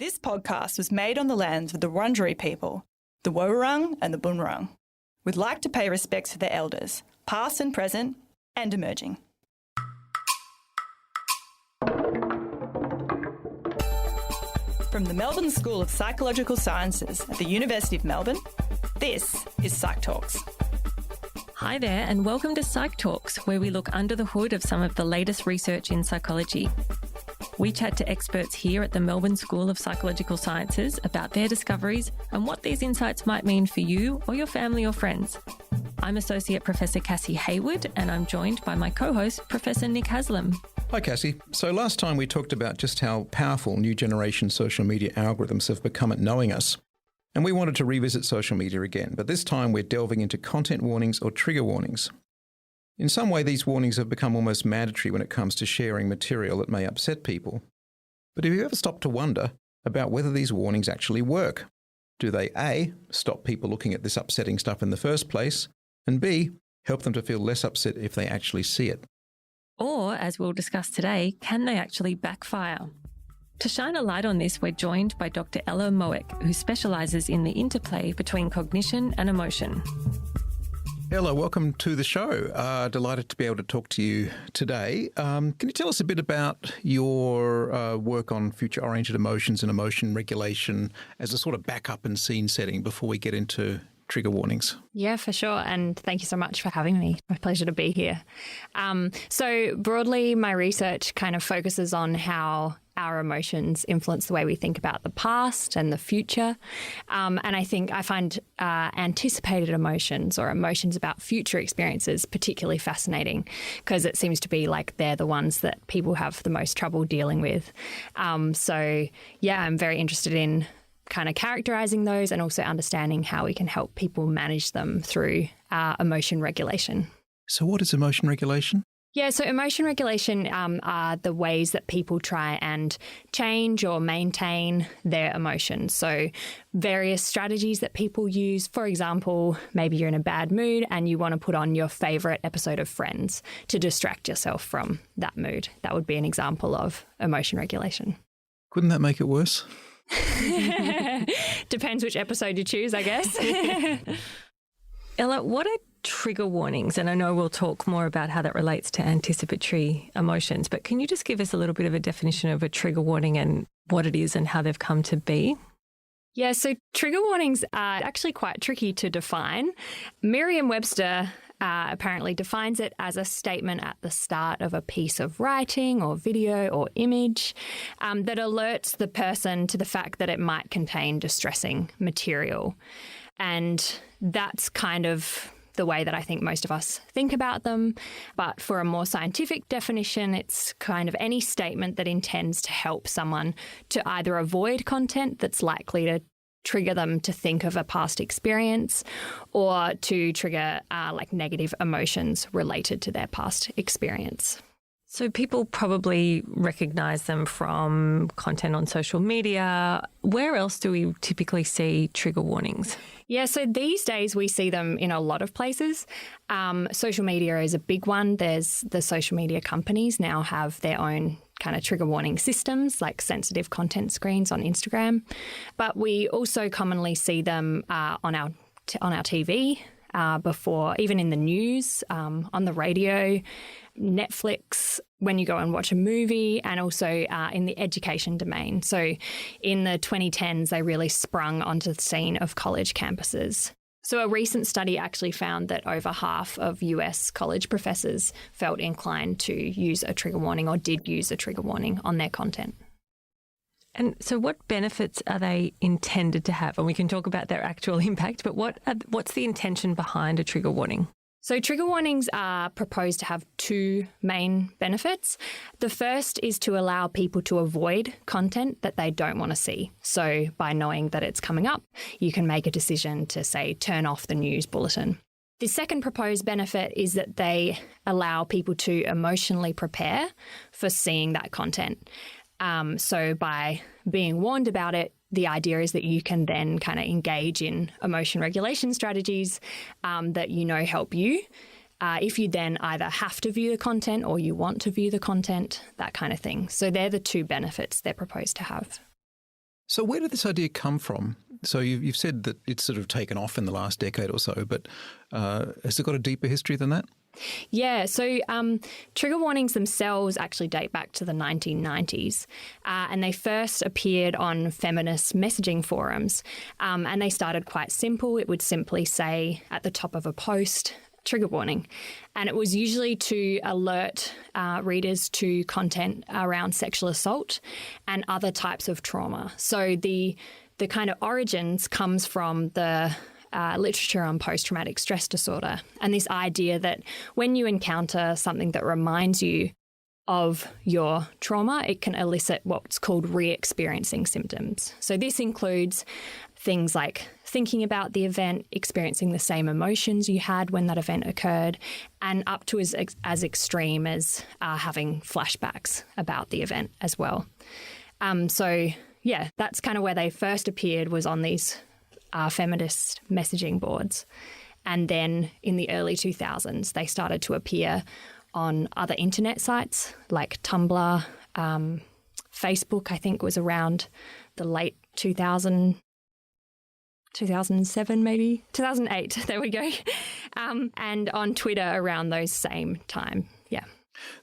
This podcast was made on the lands of the Wurundjeri people, the Woiwurrung and the Bunurong. We'd like to pay respects to their elders, past and present, and emerging. From the Melbourne School of Psychological Sciences at the University of Melbourne, this is PsychTalks. Hi there, and welcome to PsychTalks, where we look under the hood of some of the latest research in psychology. We chat to experts here at the Melbourne School of Psychological Sciences about their discoveries and what these insights might mean for you or your family or friends. I'm Associate Professor Cassie Hayward, and I'm joined by my co-host, Professor Nick Haslam. Hi Cassie. So last time we talked about just how powerful new generation social media algorithms have become at knowing us. And we wanted to revisit social media again, but this time we're delving into content warnings or trigger warnings. In some way, these warnings have become almost mandatory when it comes to sharing material that may upset people. But have you ever stopped to wonder about whether these warnings actually work? Do they A, stop people looking at this upsetting stuff in the first place, and B, help them to feel less upset if they actually see it? Or, as we'll discuss today, can they actually backfire? To shine a light on this, we're joined by Dr Ella Moeck, who specialises in the interplay between cognition and emotion. Ella, welcome to the show. Delighted to be able to talk to you today. Can you tell us a bit about your work on future-oriented emotions and emotion regulation as a sort of backup and scene setting before we get into trigger warnings? Yeah, for sure. And thank you so much for having me. My pleasure to be here. So broadly, my research kind of focuses on how our emotions influence the way we think about the past and the future. And I find anticipated emotions or emotions about future experiences particularly fascinating because it seems to be like they're the ones that people have the most trouble dealing with. I'm very interested in kind of characterizing those and also understanding how we can help people manage them through emotion regulation. So what is emotion regulation? Yeah, so emotion regulation are the ways that people try and change or maintain their emotions. So various strategies that people use. For example, maybe you're in a bad mood and you want to put on your favourite episode of Friends to distract yourself from that mood. That would be an example of emotion regulation. Couldn't that make it worse? Depends which episode you choose, I guess. Ella, what are trigger warnings? And I know we'll talk more about how that relates to anticipatory emotions, but can you just give us a little bit of a definition of a trigger warning and what it is and how they've come to be? Yeah, so trigger warnings are actually quite tricky to define. Merriam-Webster apparently defines it as a statement at the start of a piece of writing or video or image that alerts the person to the fact that it might contain distressing material. And that's kind of the way that I think most of us think about them. But for a more scientific definition, it's kind of any statement that intends to help someone to either avoid content that's likely to trigger them to think of a past experience or to trigger negative emotions related to their past experience. So people probably recognise them from content on social media. Where else do we typically see trigger warnings? Yeah, so these days we see them in a lot of places. Social media is a big one. There's the social media companies now have their own kind of trigger warning systems like sensitive content screens on Instagram. But we also commonly see them on our TV before, even in the news, on the radio, Netflix, when you go and watch a movie, and also in the education domain. So in the 2010s, they really sprung onto the scene of college campuses. So a recent study actually found that over half of US college professors felt inclined to use a trigger warning or did use a trigger warning on their content. And so what benefits are they intended to have? And we can talk about their actual impact, but what's the intention behind a trigger warning? So trigger warnings are proposed to have two main benefits. The first is to allow people to avoid content that they don't want to see. So by knowing that it's coming up, you can make a decision to, say, turn off the news bulletin. The second proposed benefit is that they allow people to emotionally prepare for seeing that content. So by being warned about it, the idea is that you can then kind of engage in emotion regulation strategies that help you. If you then either have to view the content or you want to view the content, that kind of thing. So they're the two benefits they're proposed to have. So where did this idea come from? So you've said that it's sort of taken off in the last decade or so, but has it got a deeper history than that? Yeah, so trigger warnings themselves actually date back to the 1990s, and they first appeared on feminist messaging forums, and they started quite simple. It would simply say at the top of a post, trigger warning, and it was usually to alert readers to content around sexual assault and other types of trauma. So the kind of origins comes from the literature on post-traumatic stress disorder, and this idea that when you encounter something that reminds you of your trauma, it can elicit what's called re-experiencing symptoms. So this includes things like thinking about the event, experiencing the same emotions you had when that event occurred, and up to as extreme as having flashbacks about the event as well. So yeah, that's kind of where they first appeared, was on these feminist messaging boards. And then in the early 2000s, they started to appear on other internet sites like Tumblr, Facebook, I think was around the late 2007 maybe, 2008, there we go, and on Twitter around those same time, yeah.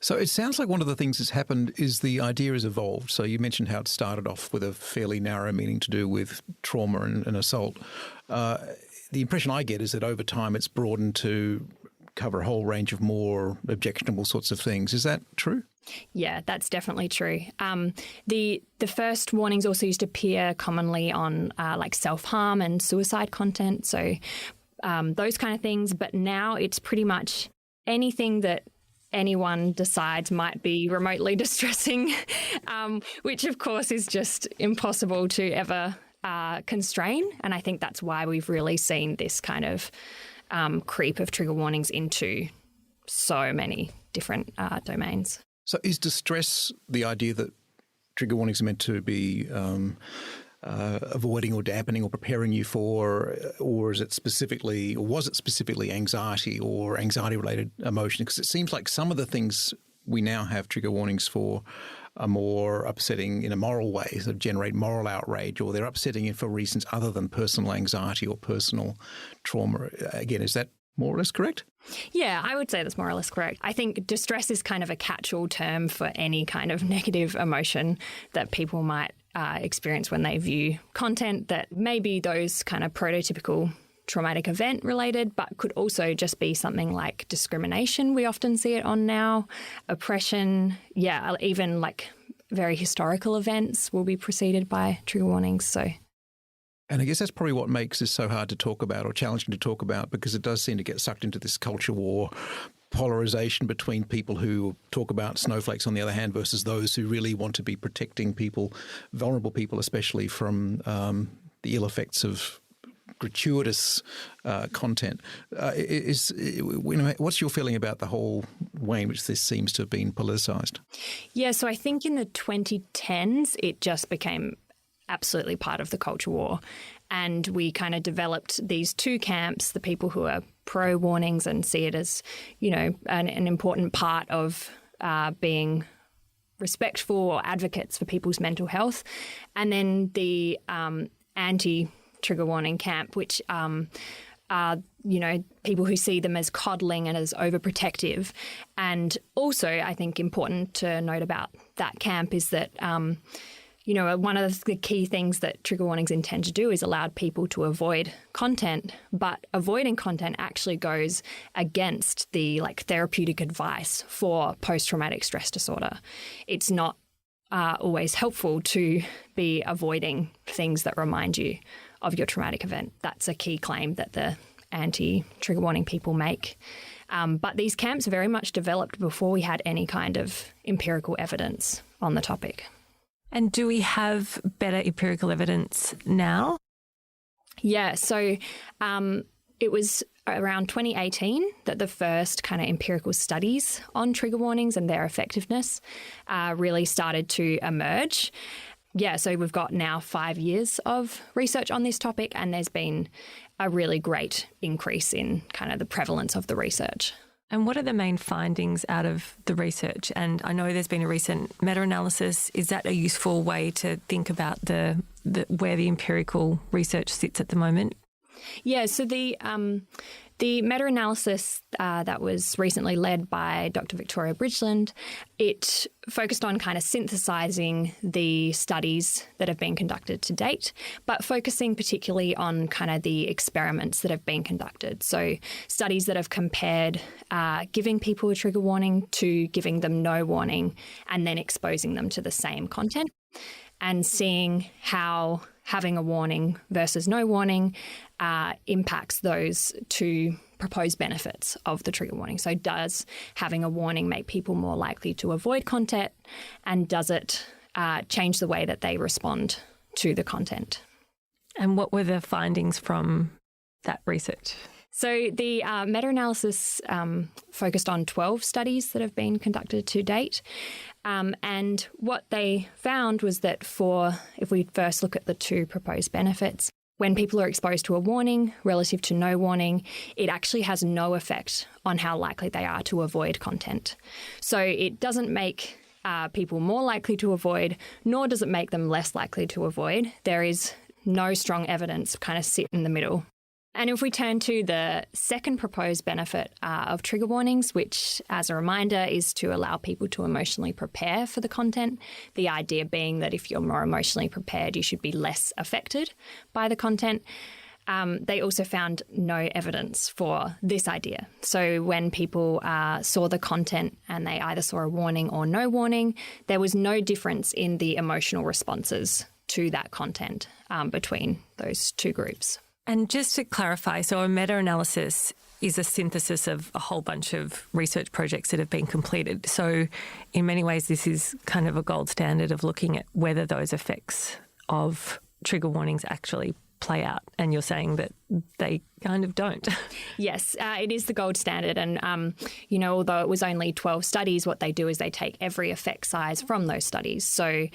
So it sounds like one of the things that's happened is the idea has evolved. So you mentioned how it started off with a fairly narrow meaning to do with trauma and assault. The impression I get is that over time it's broadened to cover a whole range of more objectionable sorts of things. Is that true? Yeah, that's definitely true. The first warnings also used to appear commonly on like self-harm and suicide content, so those kind of things. But now it's pretty much anything that anyone decides might be remotely distressing, which of course is just impossible to ever constrain. And I think that's why we've really seen this kind of creep of trigger warnings into so many different domains. So is distress the idea that trigger warnings are meant to be avoiding or dampening or preparing you for, or is it specifically, or was it specifically anxiety or anxiety-related emotion? Because it seems like some of the things we now have trigger warnings for are more upsetting in a moral way, sort of generate moral outrage, or they're upsetting for reasons other than personal anxiety or personal trauma. Again, is that more or less correct? Yeah, I would say that's more or less correct. I think distress is kind of a catch-all term for any kind of negative emotion that people might experience when they view content that may be those kind of prototypical traumatic event related, but could also just be something like discrimination. We often see it on now, oppression, yeah, even like very historical events will be preceded by trigger warnings. So. And I guess that's probably what makes this so hard to talk about or challenging to talk about, because it does seem to get sucked into this culture war, polarization between people who talk about snowflakes on the other hand versus those who really want to be protecting people, vulnerable people especially, from the ill effects of gratuitous content. What's your feeling about the whole way in which this seems to have been politicised? Yeah, so I think in the 2010s it just became absolutely part of the culture war. And we kind of developed these two camps, the people who are pro-warnings and see it as, you know, an important part of being respectful or advocates for people's mental health. And then the anti-trigger warning camp, which are, you know, people who see them as coddling and as overprotective. And also, I think important to note about that camp is that you know, one of the key things that trigger warnings intend to do is allow people to avoid content, but avoiding content actually goes against the like therapeutic advice for post-traumatic stress disorder. It's not always helpful to be avoiding things that remind you of your traumatic event. That's a key claim that the anti-trigger warning people make. But these camps very much developed before we had any kind of empirical evidence on the topic. And do we have better empirical evidence now? Yeah, so it was around 2018 that the first kind of empirical studies on trigger warnings and their effectiveness really started to emerge. Yeah, so we've got now 5 years of research on this topic, and there's been a really great increase in kind of the prevalence of the research. And what are the main findings out of the research? And I know there's been a recent meta-analysis. Is that a useful way to think about where the empirical research sits at the moment? Yeah, so the meta-analysis that was recently led by Dr Victoria Bridgeland, it focused on kind of synthesising the studies that have been conducted to date, but focusing particularly on kind of the experiments that have been conducted. So studies that have compared giving people a trigger warning to giving them no warning and then exposing them to the same content and seeing how having a warning versus no warning impacts those two proposed benefits of the trigger warning. So does having a warning make people more likely to avoid content, and does it change the way that they respond to the content? And what were the findings from that research? So the meta-analysis focused on 12 studies that have been conducted to date. And what they found was that if we first look at the two proposed benefits, when people are exposed to a warning relative to no warning, it actually has no effect on how likely they are to avoid content. So it doesn't make people more likely to avoid, nor does it make them less likely to avoid. There is no strong evidence kind of sit in the middle. And if we turn to the second proposed benefit of trigger warnings, which, as a reminder, is to allow people to emotionally prepare for the content, the idea being that if you're more emotionally prepared, you should be less affected by the content. They also found no evidence for this idea. So when people saw the content and they either saw a warning or no warning, there was no difference in the emotional responses to that content between those two groups. And just to clarify, so a meta-analysis is a synthesis of a whole bunch of research projects that have been completed. So in many ways, this is kind of a gold standard of looking at whether those effects of trigger warnings actually play out. And you're saying that they kind of don't. Yes, it is the gold standard. And, although it was only 12 studies, what they do is they take every effect size from those studies. So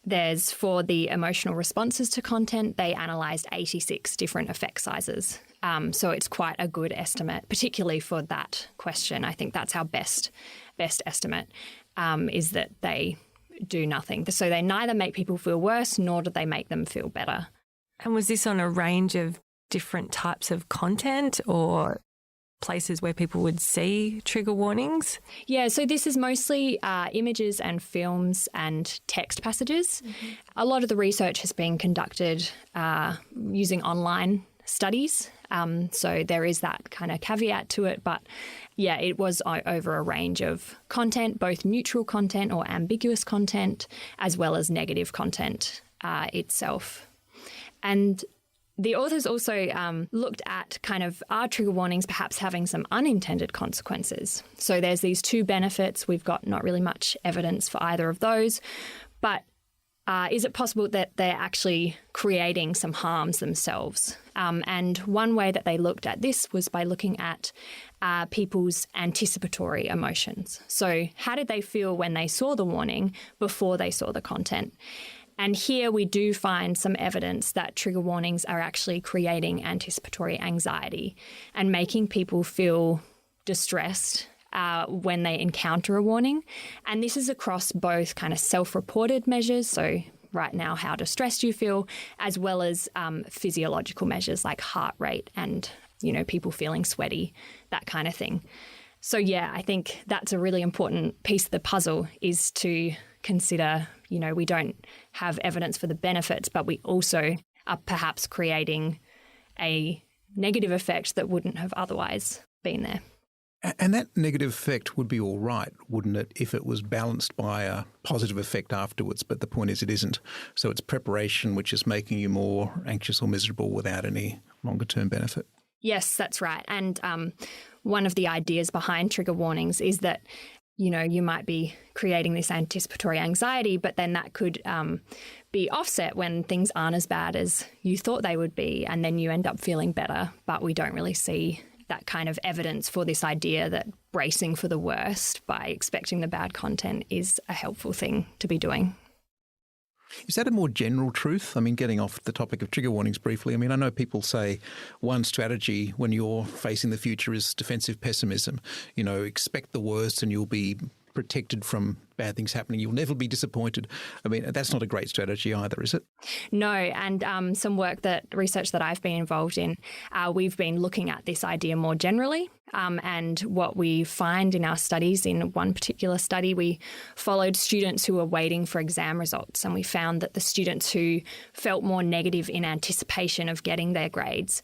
there's, for the emotional responses to content, they analysed 86 different effect sizes. So it's quite a good estimate, particularly for that question. I think that's our best estimate, is that they do nothing. So they neither make people feel worse, nor do they make them feel better. And was this on a range of different types of content or places where people would see trigger warnings? Yeah, so this is mostly images and films and text passages. Mm-hmm. A lot of the research has been conducted using online studies. So there is that kind of caveat to it. But yeah, it was over a range of content, both neutral content or ambiguous content, as well as negative content itself. And the authors also looked at kind of, are trigger warnings perhaps having some unintended consequences? So there's these two benefits. We've got not really much evidence for either of those. But is it possible that they're actually creating some harms themselves? And one way that they looked at this was by looking at people's anticipatory emotions. So how did they feel when they saw the warning before they saw the content? And here we do find some evidence that trigger warnings are actually creating anticipatory anxiety and making people feel distressed when they encounter a warning. And this is across both kind of self-reported measures, so right now how distressed you feel, as well as physiological measures like heart rate and, people feeling sweaty, that kind of thing. So yeah, I think that's a really important piece of the puzzle, is to consider, we don't have evidence for the benefits, but we also are perhaps creating a negative effect that wouldn't have otherwise been there. And that negative effect would be all right, wouldn't it, if it was balanced by a positive effect afterwards? But the point is it isn't. So it's preparation which is making you more anxious or miserable without any longer-term benefit. Yes, that's right. And one of the ideas behind trigger warnings is that, you might be creating this anticipatory anxiety, but then that could be offset when things aren't as bad as you thought they would be, and then you end up feeling better. But we don't really see that kind of evidence for this idea that bracing for the worst by expecting the bad content is a helpful thing to be doing. Is that a more general truth? I mean, getting off the topic of trigger warnings briefly, I mean, I know people say one strategy when you're facing the future is defensive pessimism. You know, expect the worst and you'll be protected from bad things happening. You'll never be disappointed. I mean, that's not a great strategy either, is it? No, and some research that I've been involved in, we've been looking at this idea more generally. And what we find in our studies, in one particular study, we followed students who were waiting for exam results, and we found that the students who felt more negative in anticipation of getting their grades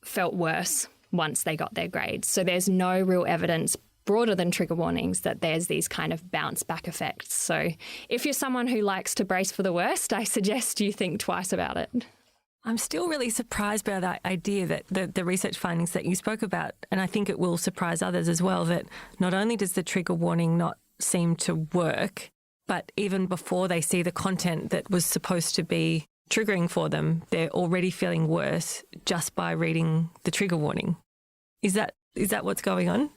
felt worse once they got their grades. So there's no real evidence broader than trigger warnings that there's these kind of bounce back effects. So if you're someone who likes to brace for the worst, I suggest you think twice about it. I'm still really surprised by that idea that the research findings that you spoke about, and I think it will surprise others as well, that not only does the trigger warning not seem to work, but even before they see the content that was supposed to be triggering for them, they're already feeling worse just by reading the trigger warning. Is that what's going on?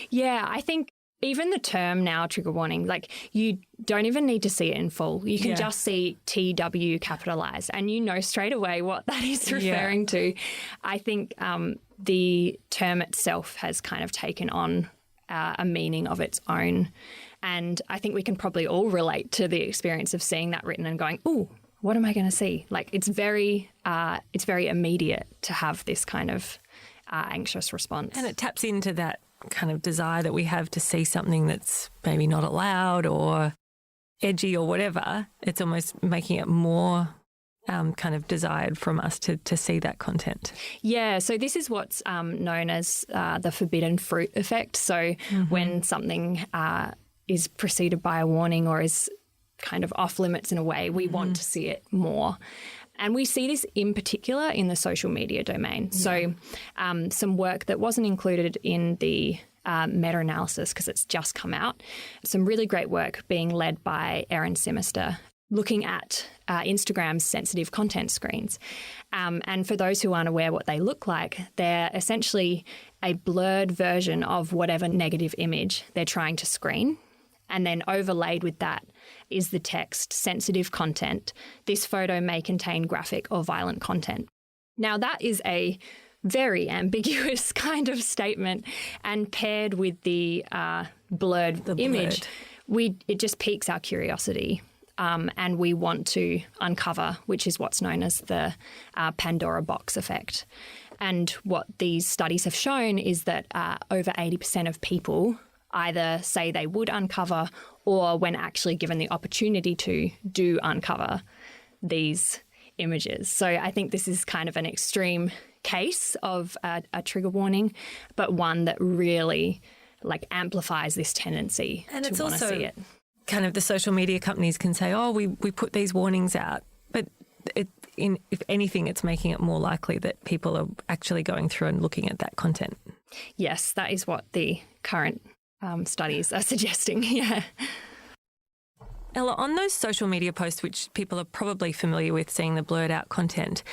Yeah, I think even the term now, trigger warning, like you don't even need to see it in full. You can just see TW capitalised and you know straight away what that is referring to. I think the term itself has kind of taken on a meaning of its own. And I think we can probably all relate to the experience of seeing that written and going, ooh, what am I going to see? Like it's very immediate to have this kind of anxious response. And it taps into that kind of desire that we have to see something that's maybe not allowed or edgy or whatever. It's almost making it more kind of desired from us to see that content. Yeah, so this is what's known as the forbidden fruit effect. So when something is preceded by a warning or is kind of off limits in a way, we want to see it more. And we see this in particular in the social media domain. So some work that wasn't included in the meta-analysis because it's just come out, some really great work being led by Erin Simister, looking at Instagram's sensitive content screens. And for those who aren't aware what they look like, they're essentially a blurred version of whatever negative image they're trying to screen. And then overlaid with that is the text, sensitive content. This photo may contain graphic or violent content. Now, that is a very ambiguous kind of statement, and paired with the blurred image, it just piques our curiosity. And we want to uncover, which is what's known as the Pandora box effect. And what these studies have shown is that over 80% of people either say they would uncover or when actually given the opportunity to do uncover these images. So I think this is kind of an extreme case of a trigger warning, but one that really amplifies this tendency and to want to see it. Kind of the social media companies can say, oh, we put these warnings out, but if anything, it's making it more likely that people are actually going through and looking at that content. Yes, that is what the current studies are suggesting, yeah. Ella, on those social media posts, which people are probably familiar with seeing the blurred out content,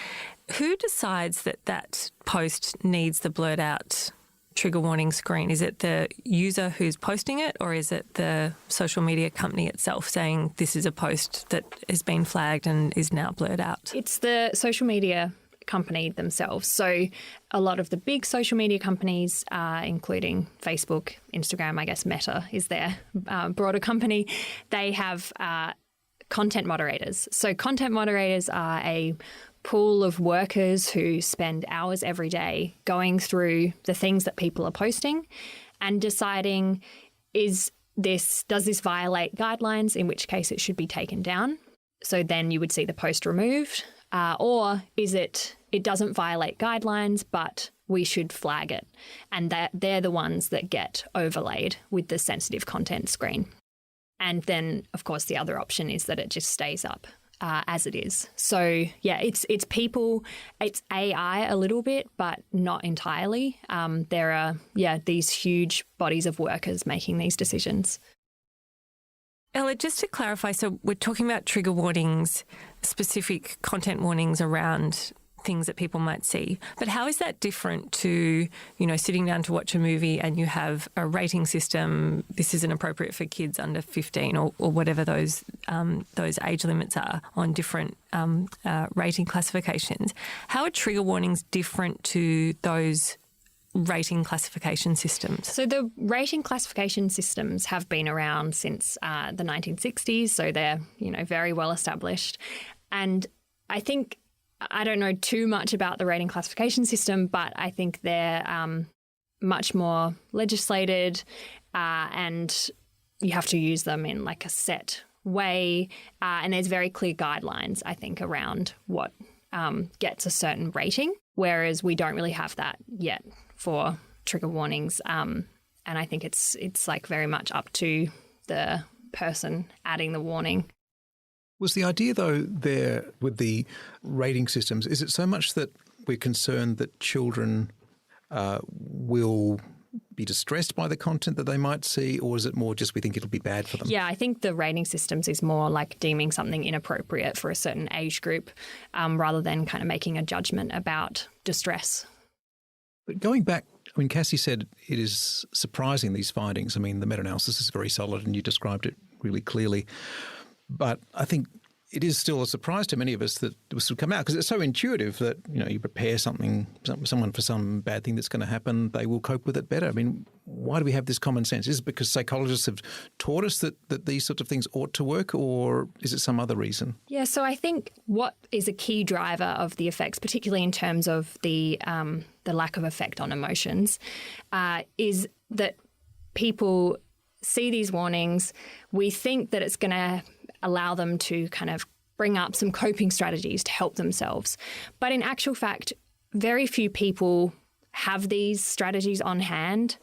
who decides that post needs the blurred out trigger warning screen? Is it the user who's posting it, or is it the social media company itself saying this is a post that has been flagged and is now blurred out? It's the social media company themselves. So a lot of the big social media companies, including Facebook, Instagram, I guess Meta is their broader company, they have content moderators. So content moderators are a pool of workers who spend hours every day going through the things that people are posting and deciding, does this violate guidelines, in which case it should be taken down. So then you would see the post removed. Or is it doesn't violate guidelines, but we should flag it. And they're the ones that get overlaid with the sensitive content screen. And then, of course, the other option is that it just stays up as it is. So, yeah, it's people, it's AI a little bit, but not entirely. There are, these huge bodies of workers making these decisions. Ella, just to clarify, so we're talking about trigger warnings, specific content warnings around things that people might see. But how is that different to, sitting down to watch a movie and you have a rating system, this isn't appropriate for kids under 15 or whatever those age limits are on different rating classifications? How are trigger warnings different to those rating classification systems? So the rating classification systems have been around since the 1960s, so they're, very well established. And I think I don't know too much about the rating classification system, but I think they're much more legislated and you have to use them in like a set way. And there's very clear guidelines, I think, around what gets a certain rating, whereas we don't really have that yet for trigger warnings. And I think it's like very much up to the person adding the warning. Was the idea, though, there with the rating systems, is it so much that we're concerned that children will be distressed by the content that they might see, or is it more just we think it'll be bad for them? Yeah, I think the rating systems is more like deeming something inappropriate for a certain age group rather than kind of making a judgment about distress. But going back, Cassie said it is surprising, these findings. I mean, the meta-analysis is very solid and you described it really clearly. But I think it is still a surprise to many of us that this would come out because it's so intuitive that, you prepare someone for some bad thing that's going to happen, they will cope with it better. I mean, why do we have this common sense? Is it because psychologists have taught us that these sorts of things ought to work, or is it some other reason? Yeah, so I think what is a key driver of the effects, particularly in terms of the lack of effect on emotions, is that people see these warnings. We think that it's going to allow them to kind of bring up some coping strategies to help themselves. But in actual fact, very few people have these strategies on hand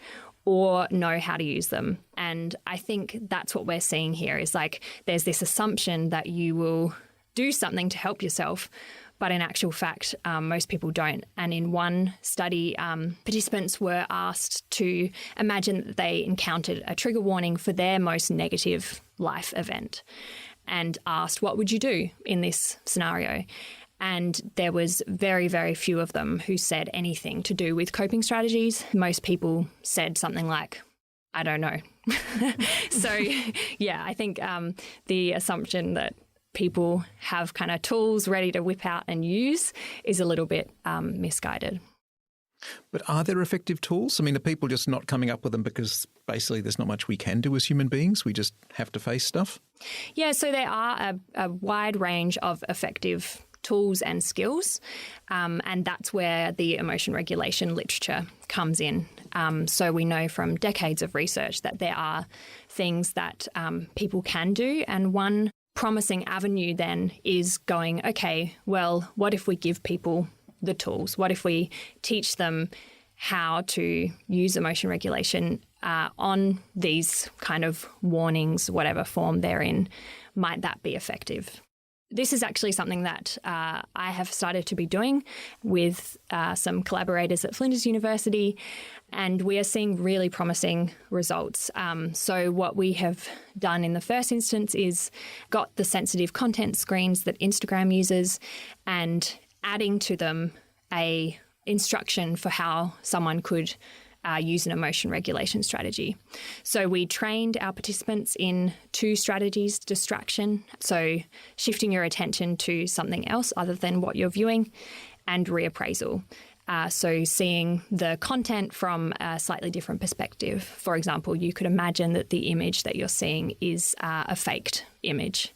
or know how to use them. And I think that's what we're seeing here is like there's this assumption that you will do something to help yourself, but in actual fact, most people don't. And in one study, participants were asked to imagine that they encountered a trigger warning for their most negative life event and asked, what would you do in this scenario? And there was very, very few of them who said anything to do with coping strategies. Most people said something like, I don't know. So, yeah, I think the assumption that people have kind of tools ready to whip out and use is a little bit misguided. But are there effective tools? I mean, are people just not coming up with them because basically there's not much we can do as human beings? We just have to face stuff? Yeah, so there are a wide range of effective tools and skills, and that's where the emotion regulation literature comes in. So we know from decades of research that there are things that people can do, and one promising avenue then is going, okay, well, what if we give people the tools? What if we teach them how to use emotion regulation on these kind of warnings, whatever form they're in? Might that be effective? This is actually something that I have started to be doing with some collaborators at Flinders University, and we are seeing really promising results. So what we have done in the first instance is got the sensitive content screens that Instagram uses and adding to them a instruction for how someone could use an emotion regulation strategy. So we trained our participants in 2 strategies: distraction, so shifting your attention to something else other than what you're viewing, and reappraisal. So seeing the content from a slightly different perspective. For example, you could imagine that the image that you're seeing is a faked image.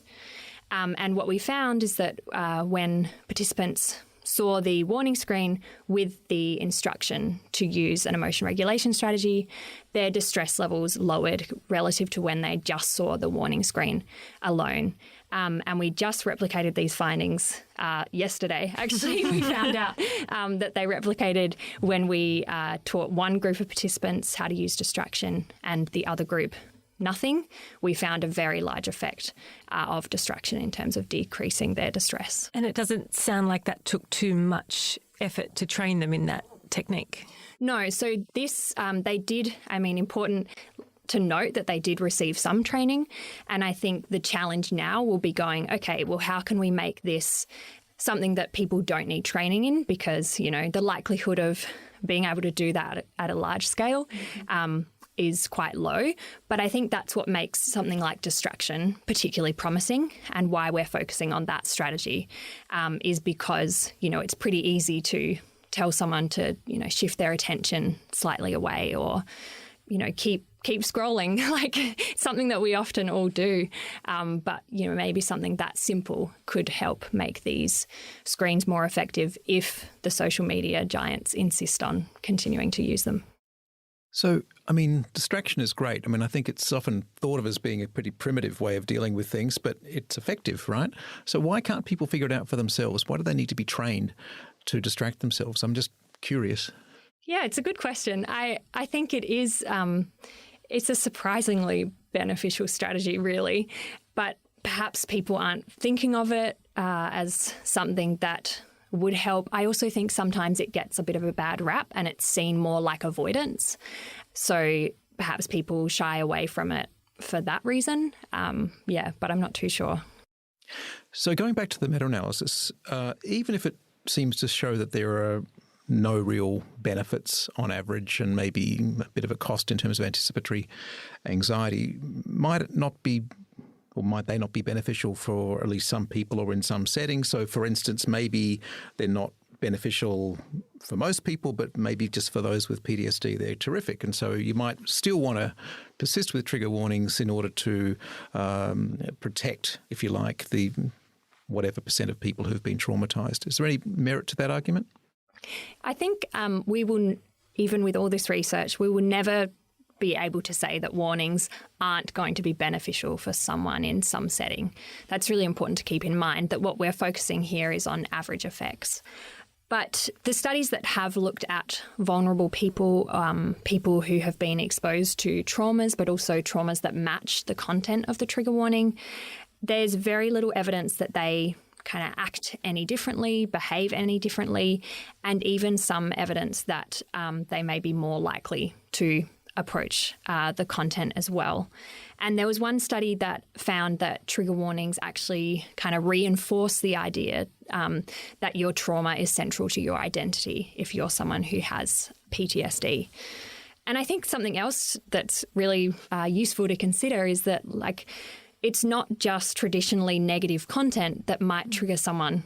And what we found is that when participants saw the warning screen with the instruction to use an emotion regulation strategy, their distress levels lowered relative to when they just saw the warning screen alone. And we just replicated these findings yesterday. Actually, we found out that they replicated when we taught one group of participants how to use distraction and the other group nothing. We found a very large effect of distraction in terms of decreasing their distress. And it doesn't sound like that took too much effort to train them in that technique. No, so this, they did, important to note that they did receive some training. And I think the challenge now will be going, okay, well, how can we make this something that people don't need training in because, you know, the likelihood of being able to do that at a large scale is quite low. But I think that's what makes something like distraction particularly promising, and why we're focusing on that strategy is because, you know, it's pretty easy to tell someone to, you know, shift their attention slightly away, or, you know, keep scrolling, like something that we often all do. But, you know, maybe something that simple could help make these screens more effective if the social media giants insist on continuing to use them. So, I mean, distraction is great. I mean, I think it's often thought of as being a pretty primitive way of dealing with things, but it's effective, right? So why can't people figure it out for themselves? Why do they need to be trained to distract themselves? I'm just curious. Yeah, it's a good question. I think it is, it's a surprisingly beneficial strategy, really, but perhaps people aren't thinking of it as something that would help. I also think sometimes it gets a bit of a bad rap and it's seen more like avoidance. So perhaps people shy away from it for that reason. But I'm not too sure. So going back to the meta-analysis, even if it seems to show that there are no real benefits on average and maybe a bit of a cost in terms of anticipatory anxiety, might they not be beneficial for at least some people or in some settings? So, for instance, maybe they're not beneficial for most people, but maybe just for those with PTSD, they're terrific. And so you might still want to persist with trigger warnings in order to protect, if you like, the whatever percent of people who've been traumatised. Is there any merit to that argument? I think we will, even with all this research, we will never be able to say that warnings aren't going to be beneficial for someone in some setting. That's really important to keep in mind, that what we're focusing here is on average effects. But the studies that have looked at vulnerable people, people who have been exposed to traumas, but also traumas that match the content of the trigger warning, there's very little evidence that they kind of act any differently, behave any differently, and even some evidence that they may be more likely to approach the content as well. And there was one study that found that trigger warnings actually kind of reinforce the idea that your trauma is central to your identity if you're someone who has PTSD. And I think something else that's really useful to consider is that, like, it's not just traditionally negative content that might trigger someone.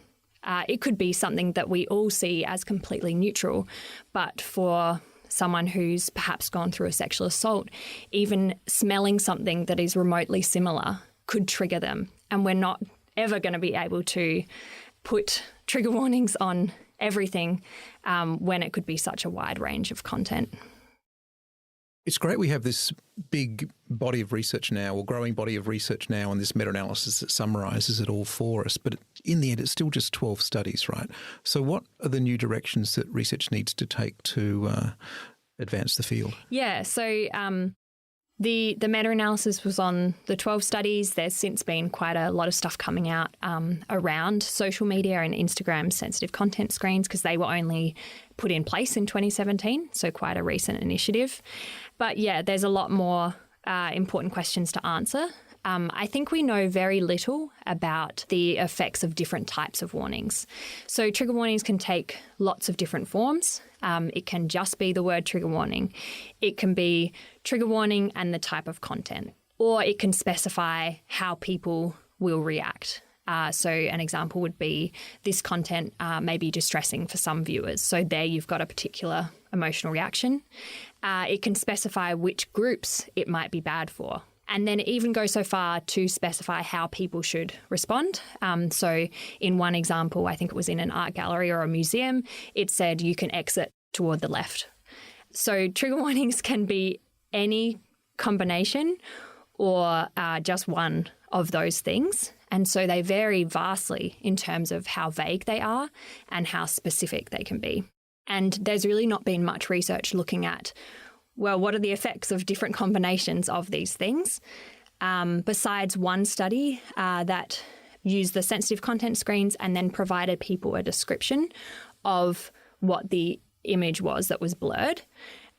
It could be something that we all see as completely neutral, but for someone who's perhaps gone through a sexual assault, even smelling something that is remotely similar could trigger them. And we're not ever going to be able to put trigger warnings on everything when it could be such a wide range of content. It's great we have this big body of research now, or growing body of research now, and this meta-analysis that summarises it all for us. But in the end, it's still just 12 studies, right? So what are the new directions that research needs to take to advance the field? Yeah, so the meta-analysis was on the 12 studies. There's since been quite a lot of stuff coming out around social media and Instagram sensitive content screens, because they were only put in place in 2017, so quite a recent initiative. But yeah, there's a lot more important questions to answer. I think we know very little about the effects of different types of warnings. So trigger warnings can take lots of different forms. It can just be the word trigger warning. It can be trigger warning and the type of content, or it can specify how people will react. So an example would be this content may be distressing for some viewers. So there you've got a particular emotional reaction. It can specify which groups it might be bad for. And then even go so far to specify how people should respond. So in one example, I think it was in an art gallery or a museum, it said you can exit toward the left. So trigger warnings can be any combination or just one of those things. And so they vary vastly in terms of how vague they are and how specific they can be. And there's really not been much research looking at, well, what are the effects of different combinations of these things? Besides one study that used the sensitive content screens and then provided people a description of what the image was that was blurred.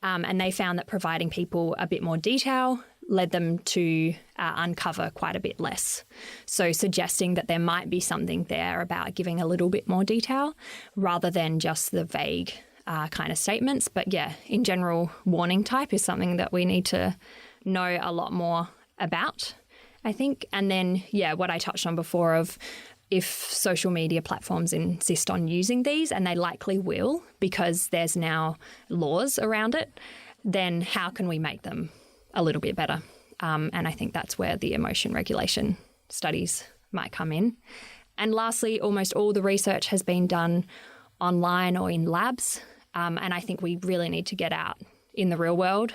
And they found that providing people a bit more detail led them to uncover quite a bit less. So suggesting that there might be something there about giving a little bit more detail rather than just the vague kind of statements. But yeah, in general, warning type is something that we need to know a lot more about, I think. And then, yeah, what I touched on before of if social media platforms insist on using these, and they likely will because there's now laws around it, then how can we make them a little bit better? And I think that's where the emotion regulation studies might come in. And lastly, almost all the research has been done online or in labs. And I think we really need to get out in the real world.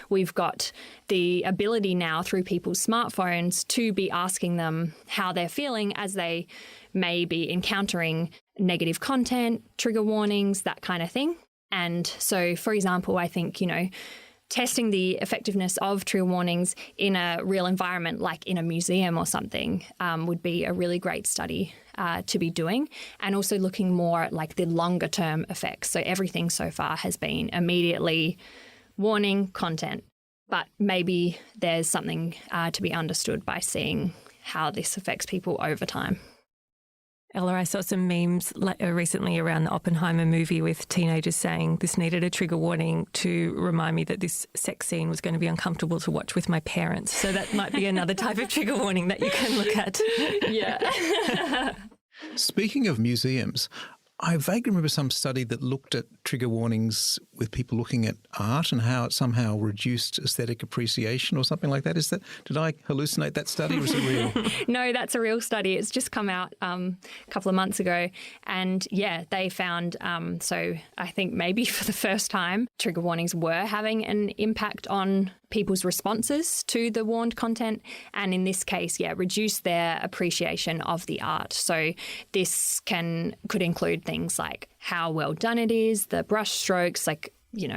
We've got the ability now through people's smartphones to be asking them how they're feeling as they may be encountering negative content, trigger warnings, that kind of thing. And so, for example, I think, testing the effectiveness of trigger warnings in a real environment, like in a museum or something, would be a really great study to be doing, and also looking more at like the longer term effects. So everything so far has been immediately warning content, but maybe there's something to be understood by seeing how this affects people over time. Ella, I saw some memes recently around the Oppenheimer movie with teenagers saying this needed a trigger warning to remind me that this sex scene was going to be uncomfortable to watch with my parents. So that might be another type of trigger warning that you can look at. Yeah. Speaking of museums, I vaguely remember some study that looked at trigger warnings with people looking at art and how it somehow reduced aesthetic appreciation or something like that. Did I hallucinate that study, or is it real? No, that's a real study. It's just come out a couple of months ago. And yeah, they found, so I think maybe for the first time, trigger warnings were having an impact on people's responses to the warned content, and in this case, reduce their appreciation of the art. So this could include things like how well done it is, the brush strokes,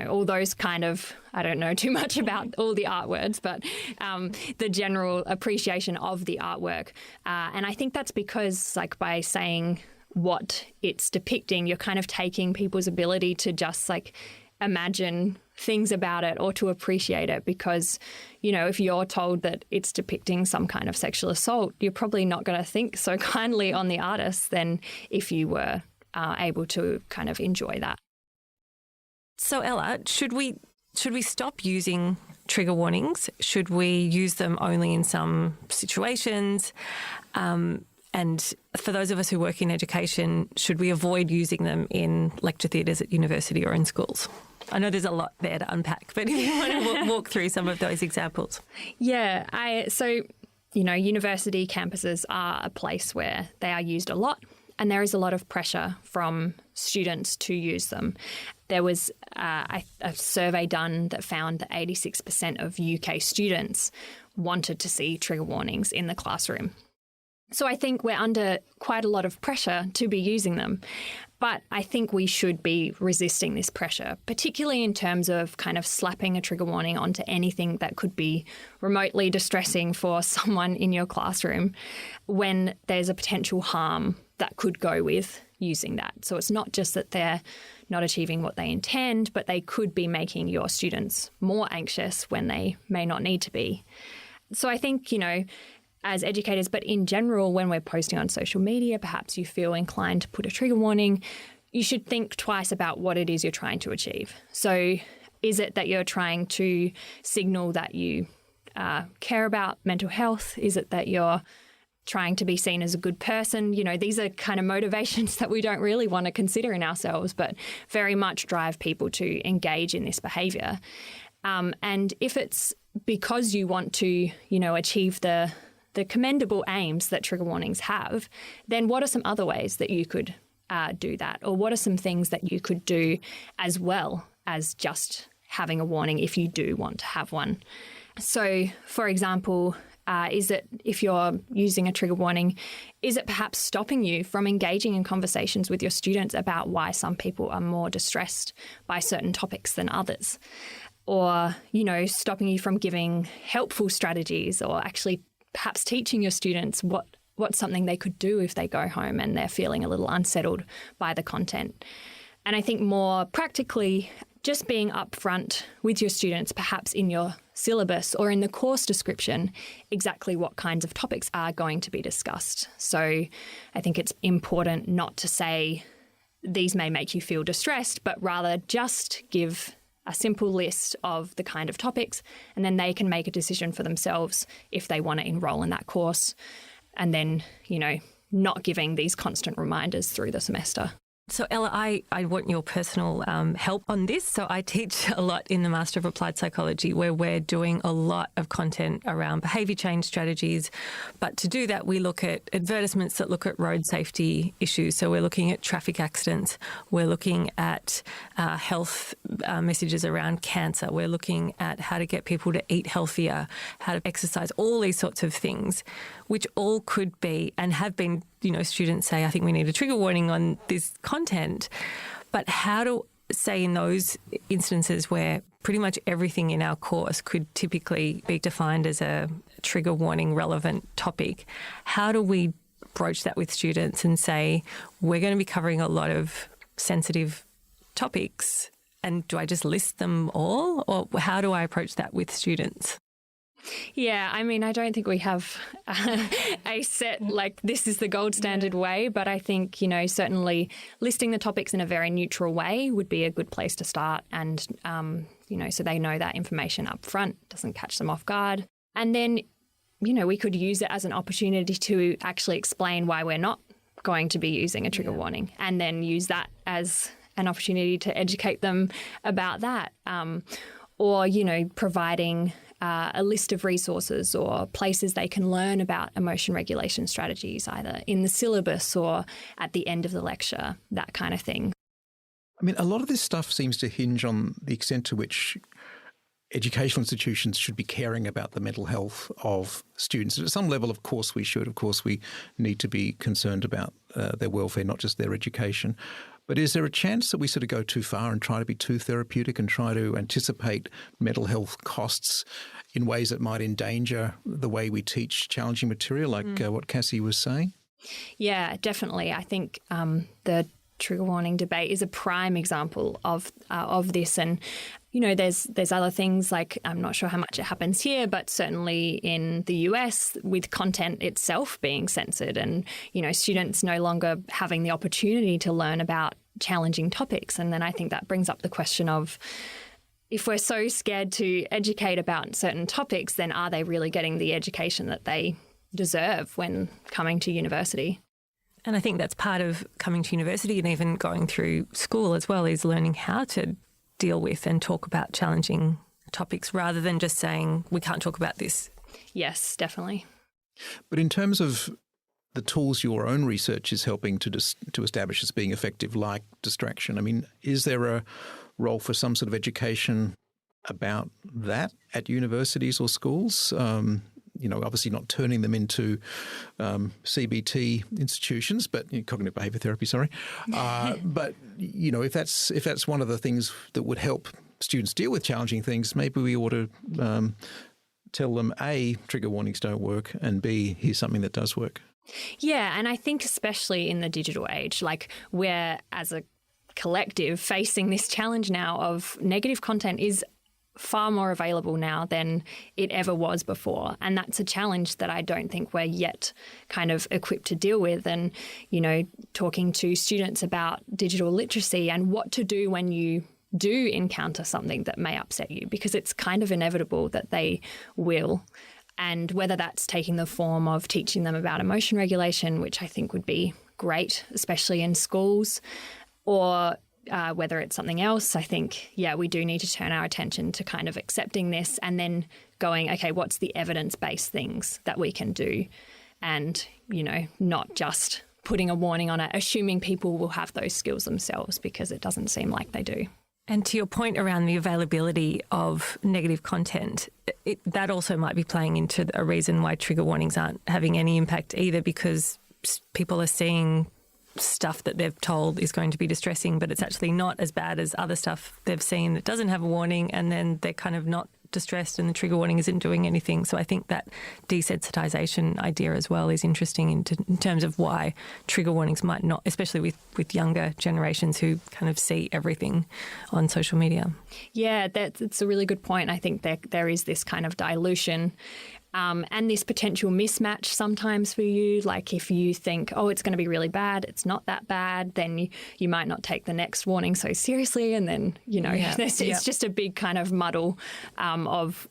all those kind of, I don't know too much about all the art words, but the general appreciation of the artwork. And I think that's because by saying what it's depicting, you're kind of taking people's ability to just imagine things about it or to appreciate it, because, if you're told that it's depicting some kind of sexual assault, you're probably not going to think so kindly on the artist than if you were able to kind of enjoy that. So Ella, should we stop using trigger warnings? Should we use them only in some situations? And for those of us who work in education, should we avoid using them in lecture theatres at university or in schools? I know there's a lot there to unpack, but if you want to walk through some of those examples. Yeah, so university campuses are a place where they are used a lot, and there is a lot of pressure from students to use them. There was a survey done that found that 86% of UK students wanted to see trigger warnings in the classroom. So I think we're under quite a lot of pressure to be using them. But I think we should be resisting this pressure, particularly in terms of kind of slapping a trigger warning onto anything that could be remotely distressing for someone in your classroom when there's a potential harm that could go with using that. So it's not just that they're not achieving what they intend, but they could be making your students more anxious when they may not need to be. So I think, as educators, but in general, when we're posting on social media, perhaps you feel inclined to put a trigger warning, you should think twice about what it is you're trying to achieve. So is it that you're trying to signal that you care about mental health? Is it that you're trying to be seen as a good person? These are kind of motivations that we don't really want to consider in ourselves, but very much drive people to engage in this behaviour. And if it's because you want to, achieve the commendable aims that trigger warnings have, then what are some other ways that you could do that? Or what are some things that you could do as well as just having a warning if you do want to have one? So, for example, is it, if you're using a trigger warning, is it perhaps stopping you from engaging in conversations with your students about why some people are more distressed by certain topics than others? Or, stopping you from giving helpful strategies, or actually perhaps teaching your students what's something they could do if they go home and they're feeling a little unsettled by the content. And I think more practically, just being upfront with your students, perhaps in your syllabus or in the course description, exactly what kinds of topics are going to be discussed. So I think it's important not to say these may make you feel distressed, but rather just give a simple list of the kind of topics, and then they can make a decision for themselves if they want to enrol in that course. And then, not giving these constant reminders through the semester. So, Ella, I want your personal help on this. So I teach a lot in the Master of Applied Psychology, where we're doing a lot of content around behaviour change strategies. But to do that, we look at advertisements that look at road safety issues. So we're looking at traffic accidents. We're looking at health messages around cancer. We're looking at how to get people to eat healthier, how to exercise, all these sorts of things, which all could be and have been, students say, I think we need a trigger warning on this content. But how to say in those instances where pretty much everything in our course could typically be defined as a trigger warning relevant topic, how do we broach that with students and say, we're going to be covering a lot of sensitive topics, and do I just list them all? Or how do I approach that with students? Yeah, I mean, I don't think we have a set, this is the gold standard way, but I think, certainly listing the topics in a very neutral way would be a good place to start. And, so they know that information up front, doesn't catch them off guard. And then, we could use it as an opportunity to actually explain why we're not going to be using a trigger warning, and then use that as an opportunity to educate them about that. Or, providing a list of resources or places they can learn about emotion regulation strategies, either in the syllabus or at the end of the lecture, that kind of thing. I mean, a lot of this stuff seems to hinge on the extent to which educational institutions should be caring about the mental health of students. At some level, of course, we should. Of course, we need to be concerned about their welfare, not just their education. But is there a chance that we sort of go too far and try to be too therapeutic and try to anticipate mental health costs in ways that might endanger the way we teach challenging material, like what Cassie was saying? Yeah, definitely. I think the trigger warning debate is a prime example of this. And, there's other things, like I'm not sure how much it happens here, but certainly in the US with content itself being censored and, students no longer having the opportunity to learn about challenging topics. And then I think that brings up the question of, if we're so scared to educate about certain topics, then are they really getting the education that they deserve when coming to university? And I think that's part of coming to university and even going through school as well, is learning how to deal with and talk about challenging topics rather than just saying we can't talk about this. Yes, definitely. But in terms of the tools your own research is helping to establish as being effective, like distraction, I mean, is there a role for some sort of education about that at universities or schools? Obviously not turning them into CBT institutions, but cognitive behaviour therapy, sorry. But, if that's one of the things that would help students deal with challenging things, maybe we ought to tell them, A, trigger warnings don't work, and B, here's something that does work. Yeah, and I think especially in the digital age, we're as a collective facing this challenge now of negative content is far more available now than it ever was before. And that's a challenge that I don't think we're yet kind of equipped to deal with. And, talking to students about digital literacy and what to do when you do encounter something that may upset you, because it's kind of inevitable that they will. And whether that's taking the form of teaching them about emotion regulation, which I think would be great, especially in schools, or whether it's something else, I think, we do need to turn our attention to kind of accepting this and then going, okay, what's the evidence-based things that we can do? And, not just putting a warning on it, assuming people will have those skills themselves, because it doesn't seem like they do. And to your point around the availability of negative content, that also might be playing into a reason why trigger warnings aren't having any impact either, because people are seeing stuff that they've told is going to be distressing, but it's actually not as bad as other stuff they've seen that doesn't have a warning, and then they're kind of not distressed and the trigger warning isn't doing anything. So I think that desensitization idea as well is interesting in terms of why trigger warnings might not, especially with younger generations who kind of see everything on social media. Yeah, that's a really good point. I think there is this kind of dilution and this potential mismatch sometimes for you. Like if you think, oh, it's going to be really bad, it's not that bad, then you might not take the next warning so seriously. And then, it's just a big kind of muddle of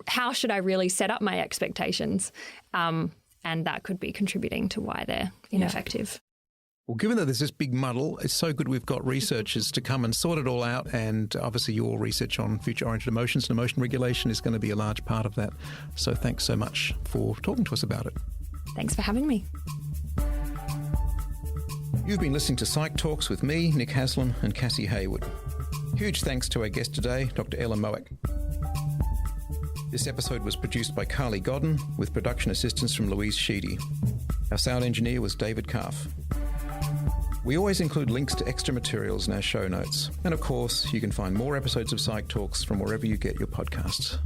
how should I really set up my expectations? And that could be contributing to why they're ineffective. Well, given that there's this big muddle, it's so good we've got researchers to come and sort it all out. And obviously your research on future-oriented emotions and emotion regulation is going to be a large part of that. So thanks so much for talking to us about it. Thanks for having me. You've been listening to Psych Talks with me, Nick Haslam, and Cassie Hayward. Huge thanks to our guest today, Dr Ella Moeck. This episode was produced by Carly Godden with production assistance from Louise Sheedy. Our sound engineer was David Calf. We always include links to extra materials in our show notes. And of course, you can find more episodes of Psych Talks from wherever you get your podcasts.